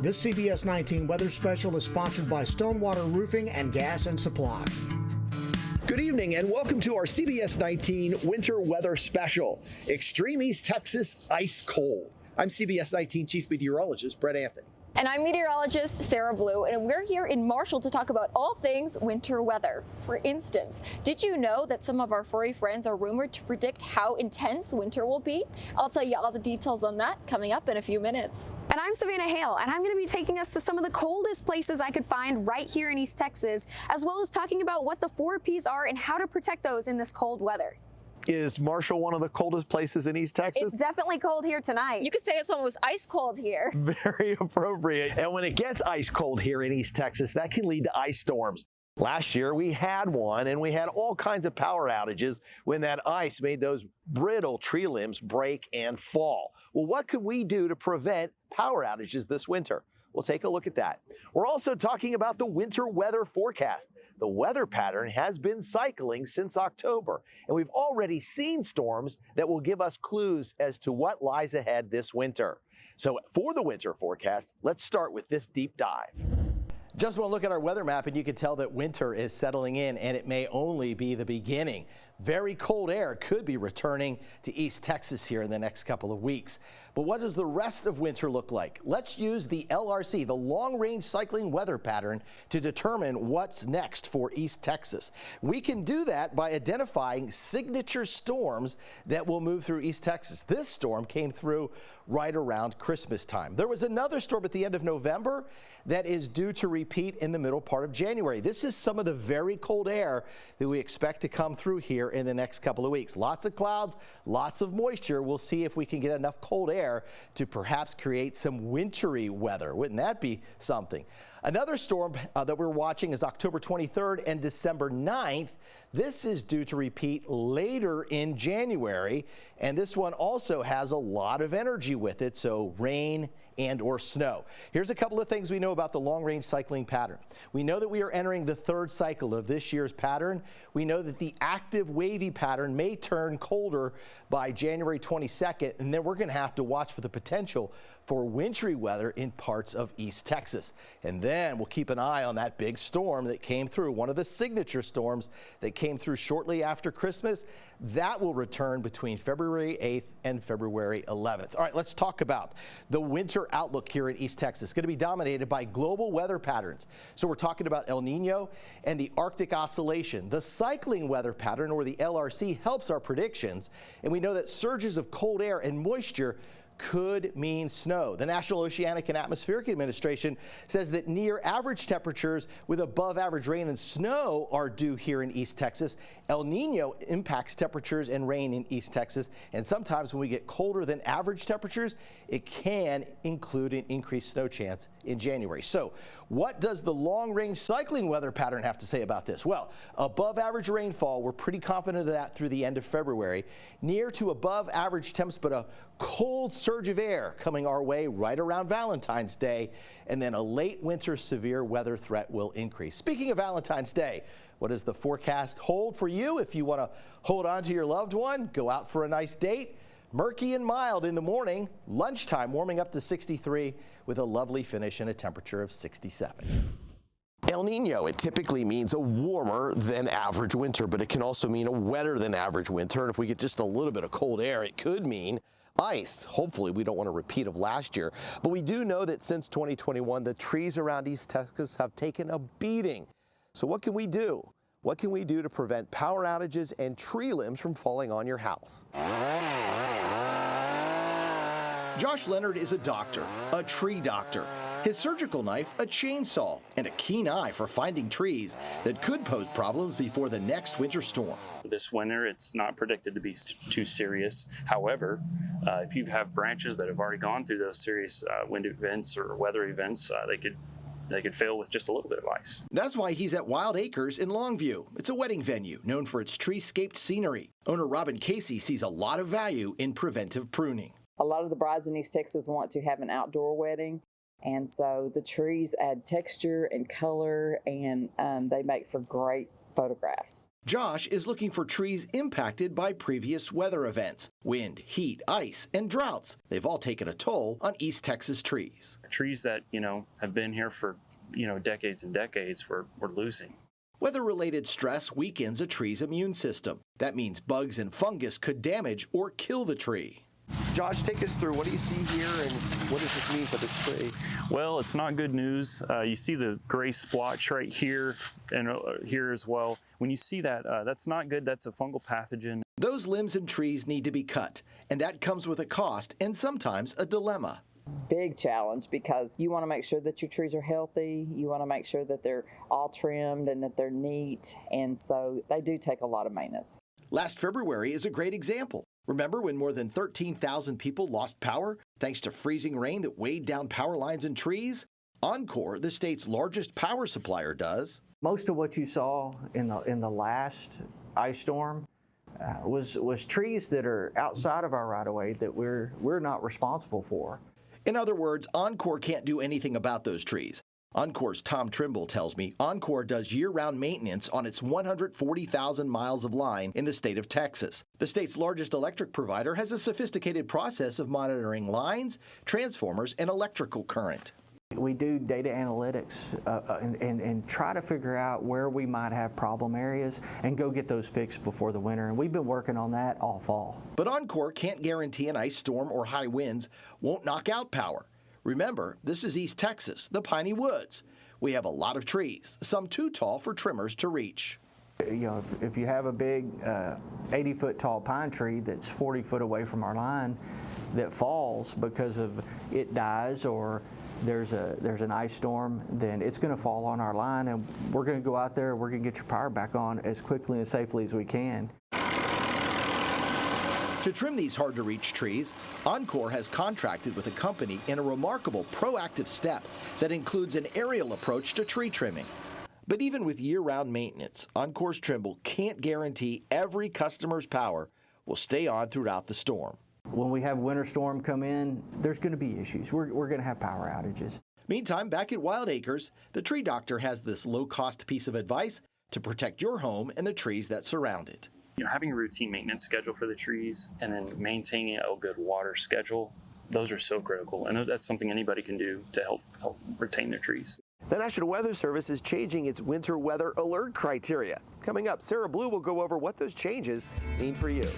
This CBS 19 weather special is sponsored by Stonewater Roofing and Gas and Supply. Good evening and welcome to our CBS 19 winter weather special. Extreme East Texas ice cold. I'm CBS 19 Chief Meteorologist Brett Anthony. And I'm meteorologist Sarah Blue, and we're here in Marshall to talk about all things winter weather. For instance, did you know that some of our furry friends are rumored to predict how intense winter will be? I'll tell you all the details on that coming up in a few minutes. And I'm Savannah Hale, and I'm going to be taking us to some of the coldest places I could find right here in East Texas, as well as talking about what the 4 Ps are and how to protect those in this cold weather. Is Marshall one of the coldest places in East Texas? It's definitely cold here tonight. You could say it's almost ice cold here. Very appropriate. And when it gets ice cold here in East Texas, that can lead to ice storms. Last year we had one, and we had all kinds of power outages when that ice made those brittle tree limbs break and fall. Well, what could we do to prevent power outages this winter? We'll take a look at that. We're also talking about the winter weather forecast. The weather pattern has been cycling since October, and we've already seen storms that will give us clues as to what lies ahead this winter. So for the winter forecast, let's start with this deep dive. Just want to look at our weather map and you can tell that winter is settling in, and it may only be the beginning. Very cold air could be returning to East Texas here in the next couple of weeks. But what does the rest of winter look like? Let's use the LRC, the long-range cycling weather pattern, to determine what's next for East Texas. We can do that by identifying signature storms that will move through East Texas. This storm came through right around Christmas time. There was another storm at the end of November that is due to repeat in the middle part of January. This is some of the very cold air that we expect to come through here in the next couple of weeks. Lots of clouds, lots of moisture. We'll see if we can get enough cold air to perhaps create some wintry weather. Wouldn't that be something? Another storm that we're watching is October 23rd and December 9th. This is due to repeat later in January, and this one also has a lot of energy with it, so rain and or snow. Here's a couple of things we know about the long-range cycling pattern. We know that we are entering the third cycle of this year's pattern. We know that the active wavy pattern may turn colder by January 22nd, and then we're going to have to watch for the potential for wintry weather in parts of East Texas. And then we'll keep an eye on that big storm that came through, one of the signature storms that came through shortly after Christmas. That will return between February 8th and February 11th. All right, let's talk about the winter outlook here in East Texas. It's going to be dominated by global weather patterns. So we're talking about El Nino and the Arctic Oscillation. The cycling weather pattern, or the LRC, helps our predictions, and we know that surges of cold air and moisture could mean snow. The National Oceanic and Atmospheric Administration says that near average temperatures with above average rain and snow are due here in East Texas. El Nino impacts temperatures and rain in East Texas, and sometimes when we get colder than average temperatures, it can include an increased snow chance in January. So what does the long-range cycling weather pattern have to say about this? Well, above average rainfall, we're pretty confident of that through the end of February. Near to above average temps, but a cold surge of air coming our way right around Valentine's Day, and then a late winter severe weather threat will increase. Speaking of Valentine's Day, what does the forecast hold for you? If you want to hold on to your loved one, go out for a nice date. Murky and mild in the morning, lunchtime warming up to 63 with a lovely finish and a temperature of 67. El Nino, it typically means a warmer than average winter, but it can also mean a wetter than average winter. And if we get just a little bit of cold air, it could mean ice. Hopefully we don't want a repeat of last year, but we do know that since 2021, the trees around East Texas have taken a beating. So what can we do? What can we do to prevent power outages and tree limbs from falling on your house? Josh Leonard is a doctor, a tree doctor. His surgical knife, a chainsaw, and a keen eye for finding trees that could pose problems before the next winter storm. This winter, it's not predicted to be too serious. However, if you have branches that have already gone through those serious wind events or weather events, they could fail with just a little bit of ice. That's why he's at Wild Acres in Longview. It's a wedding venue known for its tree-scaped scenery. Owner Robin Casey sees a lot of value in preventive pruning. A lot of the brides in East Texas want to have an outdoor wedding, and so the trees add texture and color, and they make for great photographs. Josh is looking for trees impacted by previous weather events. Wind, heat, ice, and droughts. They've all taken a toll on East Texas trees. Trees that, have been here for, decades and decades, we're losing. Weather-related stress weakens a tree's immune system. That means bugs and fungus could damage or kill the tree. Josh, take us through. What do you see here and what does this mean for this tree? Well, it's not good news. You see the gray splotch right here and here as well. When you see that, that's not good. That's a fungal pathogen. Those limbs and trees need to be cut, and that comes with a cost and sometimes a dilemma. Big challenge because you want to make sure that your trees are healthy. You want to make sure that they're all trimmed and that they're neat. And so they do take a lot of maintenance. Last February is a great example. Remember when more than 13,000 people lost power thanks to freezing rain that weighed down power lines and trees? Oncor, the state's largest power supplier, does. Most of what you saw in the last ice storm was trees that are outside of our right-of-way that we're not responsible for. In other words, Oncor can't do anything about those trees. Oncor's Tom Trimble tells me Oncor does year-round maintenance on its 140,000 miles of line in the state of Texas. The state's largest electric provider has a sophisticated process of monitoring lines, transformers, and electrical current. We do data analytics and try to figure out where we might have problem areas and go get those fixed before the winter. And we've been working on that all fall. But Oncor can't guarantee an ice storm or high winds won't knock out power. Remember, this is East Texas, the piney woods. We have a lot of trees, some too tall for trimmers to reach. If you have a big 80-foot tall pine tree that's 40 foot away from our line that falls because of it dies or there's an ice storm, then it's going to fall on our line, and we're going to go out there, we're going to get your power back on as quickly and safely as we can. To trim these hard-to-reach trees, Oncor has contracted with a company in a remarkable proactive step that includes an aerial approach to tree trimming. But even with year-round maintenance, Oncor's Trimble can't guarantee every customer's power will stay on throughout the storm. When we have winter storm come in, there's going to be issues. We're going to have power outages. Meantime, back at Wild Acres, the tree doctor has this low-cost piece of advice to protect your home and the trees that surround it. Having a routine maintenance schedule for the trees and then maintaining a good water schedule, those are so critical. And that's something anybody can do to help retain their trees. The National Weather Service is changing its winter weather alert criteria. Coming up, Sarah Blue will go over what those changes mean for you.